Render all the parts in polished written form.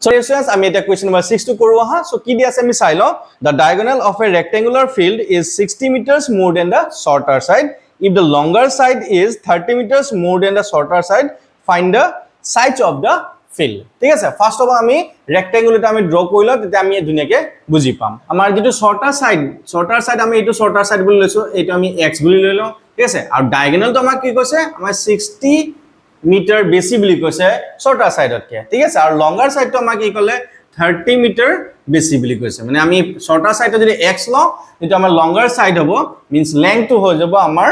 So students, আমি এটা question number 6 to কৰো হা so কি দি আছে আমি চাই লও the diagonal of a rectangular field is 60 meters more than the shorter side if the longer side is 30 meters more than the shorter side find the sides of the field ঠিক আছে first of আমি rectangle এটা আমি draw কৰিলো তেতিয়া আমি ধুনিয়াকে বুজি পাম আমাৰ যেটো shorter side আমি এটো shorter side বুলি লৈছো এটো আমি x বুলি লৈ লও ঠিক আছে আৰু diagonal তো আমাক কি কৈছে আমাৰ 60 meter বেছি বুলি কৈছে shorter side কে ঠিক আছে আৰু longer side তো আমাক কি কলে 30 meter বেছি বুলি কৈছে মানে আমি shorter side যদি x লও এটা আমাৰ longer side হ'ব means length তো হৈ যাব আমাৰ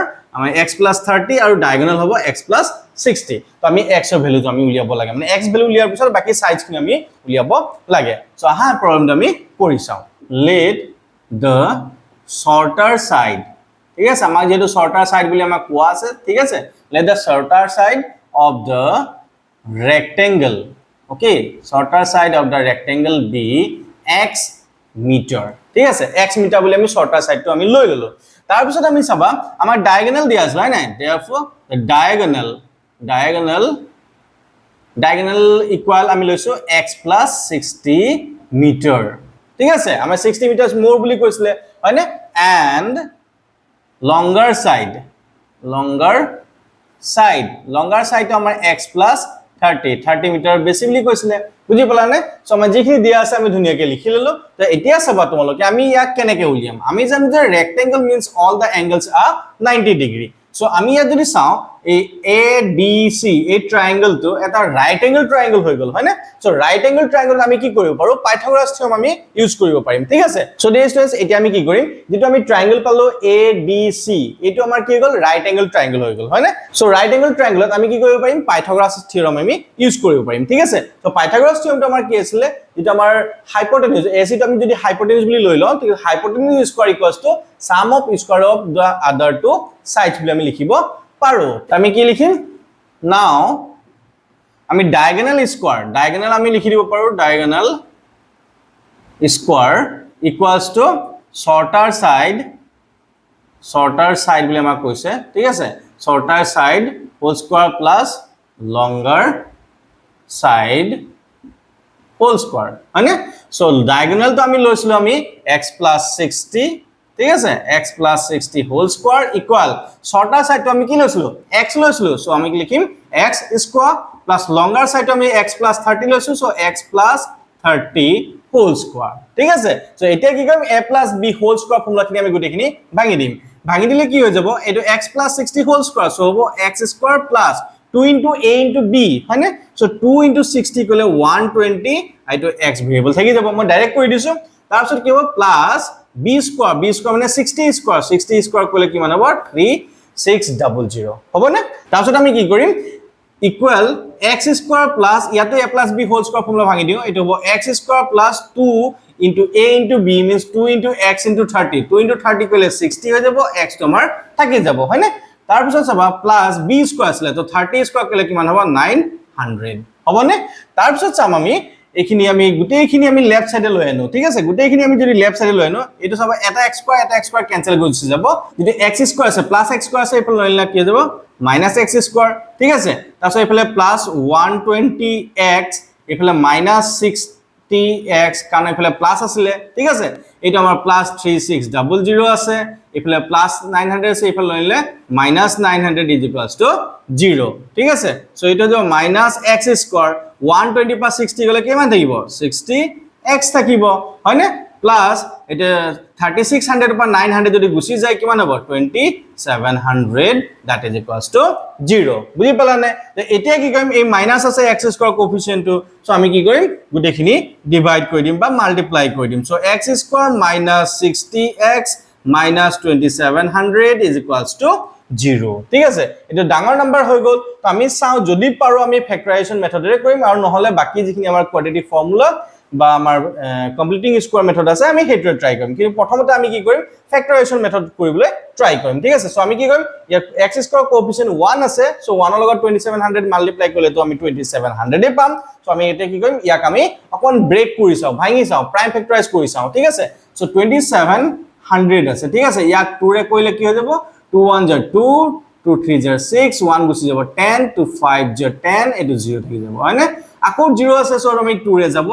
x plus 30 আৰু diagonal হ'ব x plus 60 তো আমি x এৰ ভ্যালু তো আমি উলিয়াব লাগে মানে x ভ্যালু উলিয়াৰ পিছত বাকি সাইডস খিনি আমি উলিয়াব লাগে সো আহা প্ৰবলেম আমি কৰি চাও let the shorter side ঠিক আছে আমাক যেটো shorter side বুলি আমাক কোৱা আছে ঠিক আছে let the shorter side of the rectangle okay shorter side of the rectangle be x meter ঠিক আছে x meter বুলি আমি shorter side তো আমি লৈ ললো তাৰ পিছত আমি চাবা আমাৰ diagonal দিয়া আছে right therefore the diagonal equal আমি লৈছো x plus 60 meter ঠিক আছে আমাৰ 60 meters more বুলি কৈছিলে হয় না and longer side to আমাৰ x plus 30 meter বেছি বুলি কৈছিলে বুজি পালা নে সো আমাৰ যিখিনি দিয়া আছে আমি ধুনিয়াকে লিখি ললো তো এতিয়া চাবা তোমালোকে আমি ইয়াক কেনেকে উলিয়াম আমি জানো যে rectangle means all the angles are 90 degree so আমি ইয়াত যদি চাও এই ABC এই ট্রায়াঙ্গল তো এটা রাইট অ্যাঙ্গেল ট্রায়াঙ্গল হৈ গল হয় না সো রাইট অ্যাঙ্গেল ট্রায়াঙ্গল আমি কি কৰিব পাৰো পাইথাগোৰাছ থিওৰাম আমি ইউজ কৰিব পাৰিম ঠিক আছে সো ডিয়াৰ স্টুডেন্টস এতিয়া আমি কি কৰিম যেটো আমি ট্ৰায়াঙ্গল পালো ABC এটো আমাৰ কি গল ৰাইট অ্যাঙ্গেল ট্ৰায়াঙ্গল হৈ গল হয় না সো ৰাইট অ্যাঙ্গেল ট্ৰায়াঙ্গলত আমি কি কৰিব পাৰিম পাইথাগোৰাছ থিওৰাম আমি ইউজ কৰিব পাৰিম ঠিক আছে সো পাইথাগোৰাছ থিওৰামটো আমাৰ কি আছিল যেটো আমাৰ হাইপোটেনিউজ AC টো আমি যদি হাইপোটেনিউজ বুলি লৈ লওঁ তেতিয়া হাইপোটেনিউজ square equals to sum of square of the other two sides বুলি আমি লিখিব পাৰো আমি কি লিখিম now আমি diagonal আমি লিখি দিব পাৰো diagonal square equals to shorter side বুলি আমাক কৈছে ঠিক আছে shorter side whole square plus longer side whole square মানে so diagonal তো আমি লৈছিলো আমি x plus 60 ঠিক আছে x plus 60 whole square equal shorter side তো আমি কি লৈছিলো x লৈছিলো সো আমি কি লিখিম x square plus longer side তো আমি x plus 30 লৈছো so x plus 30 whole square ঠিক আছে সো এতিয়া কি কৰিম a plus b whole square ফৰ্মুলাখিনি আমি গুটেখিনি ভাঙি দিম ভাঙি দিলে কি হৈ যাব এটো x plus 60 whole square so হ'ব x square plus 2 into a into b হয় না সো 2 into 60 কলে 120 আইটো x ভেৰিয়েবল থাকি যাব মই ডাইৰেক্ট কৰি দিছো তাৰ পিছত কি হ'ব প্লাস b square মানে 60 square কলে কিমান হ'ব 3600 হ'ব না তাৰপিছত আমি কি কৰিম ইকুৱেল x square plus ইয়াতে a plus b whole square formula ভাঙি দিও এটো হ'ব x square plus 2 into a into b means 2 into x into 30 2 into 30 কলে 60 হৈ যাব x তোমাৰ থাকি যাব হয় না তাৰপিছত চাবা প্লাস b square আছিল তো 30 square কলে কিমান হ'ব 900 হ'ব না তাৰপিছত চাম আমি এখিনি আমি গুটেইখিনি আমি লেফট সাইডে লৈ আনো ঠিক আছে গুটেইখিনি আমি যদি লেফট সাইডে লৈ আনো এটো সব এটা x স্কয়ার ক্যান্সেল হৈ যাব যদি x স্কয়ার আছে প্লাস x স্কয়ার আছে এফালে লইলা কি যাব মাইনাস x স্কয়ার ঠিক আছে তারপর এফালে প্লাস 120x এফালে মাইনাস 60x কারণ এফালে প্লাস আছিল ঠিক আছে এটা আমাৰ প্লাস 3600 আছে এফালে প্লাস 900 আছে এফালে লইলে মাইনাস 900 0 ঠিক আছে সো এটা যে মাইনাস x স্কয়ার 120 plus 60 গলে কিমান থাকিব 60x থাকিব হয় না প্লাস এটা 3600 পা 900 যদি গুছি যায় কিমান হ'ব 2700 that is equals to 0 বুজি পালা নে এতিয়া কি কৰিম এই মাইনাস আছে x স্কয়াৰ কোএফিশিয়েন্ট তো সো আমি কি কৰিম গুটেখিনি ডিভাইড কৰি দিম বা মাল্টিপ্লাই কৰি দিম so x square minus 60x minus 2700 is equals to 0 ঠিক আছে এটা ডাঙৰ নাম্বাৰ হৈ গল তো আমি চাও যদি পাৰো আমি ফ্যাক্টৰাইজেশন মেথডৰে কৰিম আৰু নহলে বাকি যিখিনি আমাৰ কোয়াড্ৰেটিক ফৰ্মুলা বা আমাৰ কমপ্লিটিং স্কয়াৰ মেথড আছে আমি হেটো ট্ৰাই কৰিম কিন্তু প্ৰথমতে আমি কি কৰিম ফ্যাক্টৰাইজেশন মেথড কৰিবলৈ ট্ৰাই কৰিম ঠিক আছে সো আমি কি কৰিম x স্কয়াৰ কোএফিশিয়েন্ট 1 আছে সো 1 ৰ লগত 2700 মাল্টিপ্লাই কৰিলে তো আমি 2700 এ পাম সো আমি এটা কি কৰিম ইয়াক আমি অকন ব্ৰেক কৰি চাও ভাঙি চাও প্ৰাইম ফ্যাক্টৰাইজ কৰি চাও ঠিক আছে সো 2700 আছে ঠিক আছে ইয়াক 2 ৰে কৰিলে কি হৈ যাব 2 1 jar 2 2 3 jar 6 1 গুছি যাব 10 2 5 jar 10 এটো 0 থাকি যাব হয় না আকৌ 0 আছে সো আমি 2 ৰে যাব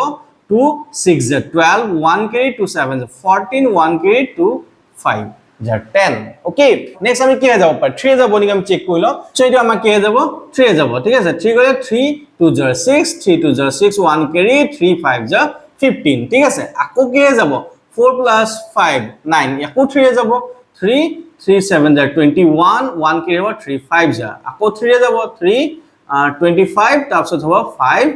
2 6 জ 12 1 carry 2 7 জ 14 1 carry 2 5 জ 10 ওকে নেক্সট আমি কি হৈ যাব পাৰ 3 যাব নিক আমি চেক কৰি ল সো এটো আমাৰ কি হৈ যাব 3 যাব ঠিক আছে 3 গলে 3 2 জ 6 3 2 জ 6 1 carry 3 5 জ 15 ঠিক আছে আকৌ কি হৈ যাব 4 plus 5 9 আকৌ 3 যাব 3 3 7 জ 21 1 carry 3 5 জ আকৌ 3 যাব 3 25 তাৰপিছত হ'ব 5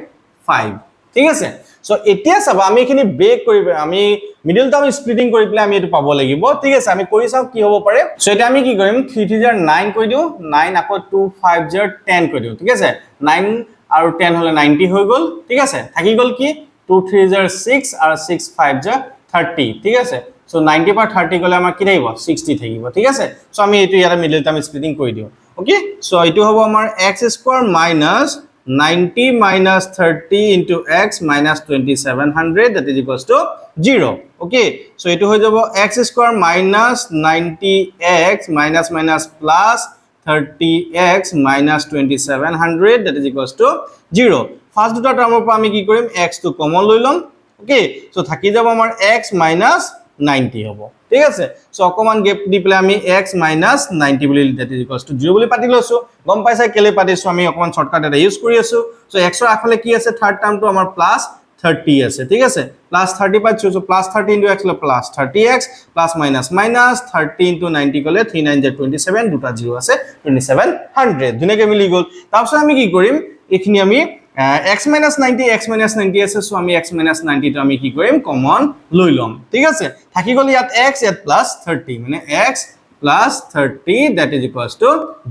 5 ঠিক আছে সো এতিয়া সব আমি এখিনি ব্রেক কৰিব আমি মিডল টাৰ্ম স্প্লিটিং কৰি পেলাই আমি এটো পাব লাগিব ঠিক আছে আমি কৰি চাও কি হ'ব পাৰে সো এটা আমি কি কৰিম 3 3 জাৰ 9 কৰি দিও 9 আকৌ 2 5 জাৰ 10 কৰি দিও ঠিক আছে 9 আৰু 10 হলে 90 হৈ গল ঠিক আছে থাকি গল কি 2 3 জাৰ 6 আৰু 6 5 জাৰ 30 ঠিক আছে সো 90 पर 30 গলে আমাৰ কি থাকিব 60 থাকিব ঠিক আছে সো আমি এটো ইয়াৰ মিডল টাৰ্ম স্প্লিটিং কৰি দিও ওকে সো এটো হ'ব আমাৰ x square minus 90 minus 30 into x minus 2700 that is equals to 0 okay so eto hoy jabo x square minus 90x minus minus plus 30x minus 2700 that is equals to 0 first duta term por ami ki korim x to common loi lom okay so thaki jabo amar x minus 90 hobo ঠিক আছে so অকমান gap দি play আমি x minus 90 বুলি that is equals to 0 বুলি পাতি লৈছো গম পাইছা কেলে পাতিছো আমি অকমান শর্টকাট এটা ইউজ কৰি আছো সো x ৰ আফালে কি আছে থাৰ্ড টাৰ্ম তো আমাৰ প্লাস 30 আছে ঠিক আছে প্লাস 30 পাইছো সো প্লাস 30 into x ল plus 30x plus minus minus 30 into 90 গলে 39 27 দুটা 0 আছে 2700 দুনেকে মিলি গল তাৰপিছত আমি কি কৰিম এখিনি আমি x minus 90 আছে সো আমি x minus 90 তো আমি কি কৰিম কমন লৈ লম ঠিক আছে থাকি গল ইয়াত x ইয়াত প্লাস 30 মানে x plus 30 that is equals to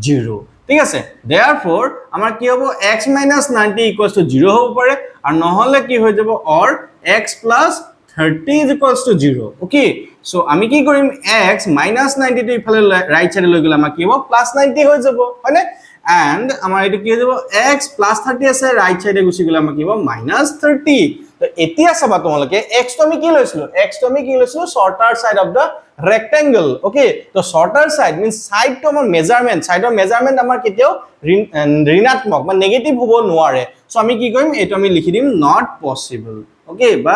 0 ঠিক আছে therefore আমাৰ কি হ'ব x minus 90 equals to 0 হ'ব পাৰে আৰু নহলে কি হৈ যাব or x plus 30 is equals to 0 okay so আমি কি কৰিম x minus 90 টো ইফালে ৰাইট সাইডে লৈ গলে আমাৰ কি হ'ব plus 90 হৈ যাব হয়নে and আমাৰ এটো কি হৈ যাব x plus 30 আছে ৰাইট সাইডে গুছি গলে আমাৰ কি হ'ব minus 30 তো এতিয়া সবা তোমালকে x তো আমি কি লৈছিলো x তো আমি কি লৈছিলো shorter side of the rectangle okay তো shorter side means side to আমাৰ measurement side of measurement আমাৰ কেতিয়াও ঋণাত্মক বা নেগেটিভ হ'ব নোৱাৰে সো আমি কি কৰিম এটো আমি লিখি দিম not possible okay বা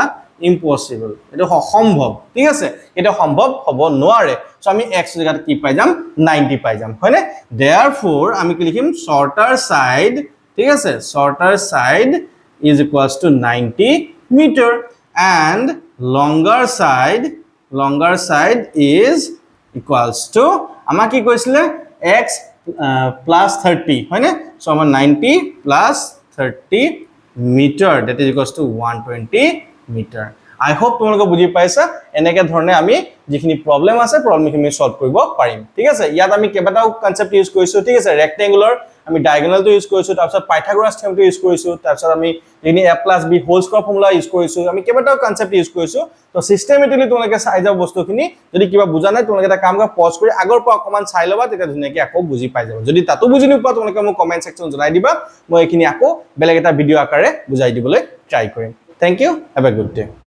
impossible এটো অসম্ভৱ ঠিক আছে এটা সম্ভৱ হ'ব নোৱাৰে সো আমি x জায়গাত কি পাই যাম 90 পাই যাম হয়নে therefore আমি কি লিখিম shorter side ঠিক আছে shorter side is equals to 90 meter and longer side is equals to আমা কি কইছিলে x plus 30 হয়নে সো আমা 90 plus 30 meter that is equals to 120 meter I hope তোমালোকে বুজি পাইছা এনেকে ধৰণে আমি যিখিনি প্ৰবলেম আছে প্ৰবলেমখিনি সলভ কৰিব পাৰিম ঠিক আছে ইয়াত আমি কেবাটাও কনসেপ্ট ইউজ কৰিছো ঠিক আছে ৰেক্টেঙ্গুলাৰ আমি ডায়াগোনাল তো ইউজ কৰিছো তাৰপিছত পাইথাগোৰাছ থিওৰেম তো ইউজ কৰিছো তাৰপিছত আমি যিনি a + b whole square formula use কৰিছো আমি কেবাটাও কনসেপ্ট ইউজ কৰিছো তো সিস্টেমেটিকলি তোমালোকে চাই যাও বস্তুখিনি যদি কিবা বুজা নাই তোমালোকে এটা কাম কৰা পজ কৰি আগৰ পৰা অকমান চাই লবা তেতিয়া ধুনীয়াকৈ আকৌ বুজি পাই যাবা যদি তাতো বুজি নোপোৱা তোমালোকে মোক কমেন্ট সেকশন জনাই দিবা মই এখিনি আকৌ বেলেগ এটা ভিডিও আকাৰে বুজাই দিবলৈ ট্ৰাই কৰিম thank you have a good day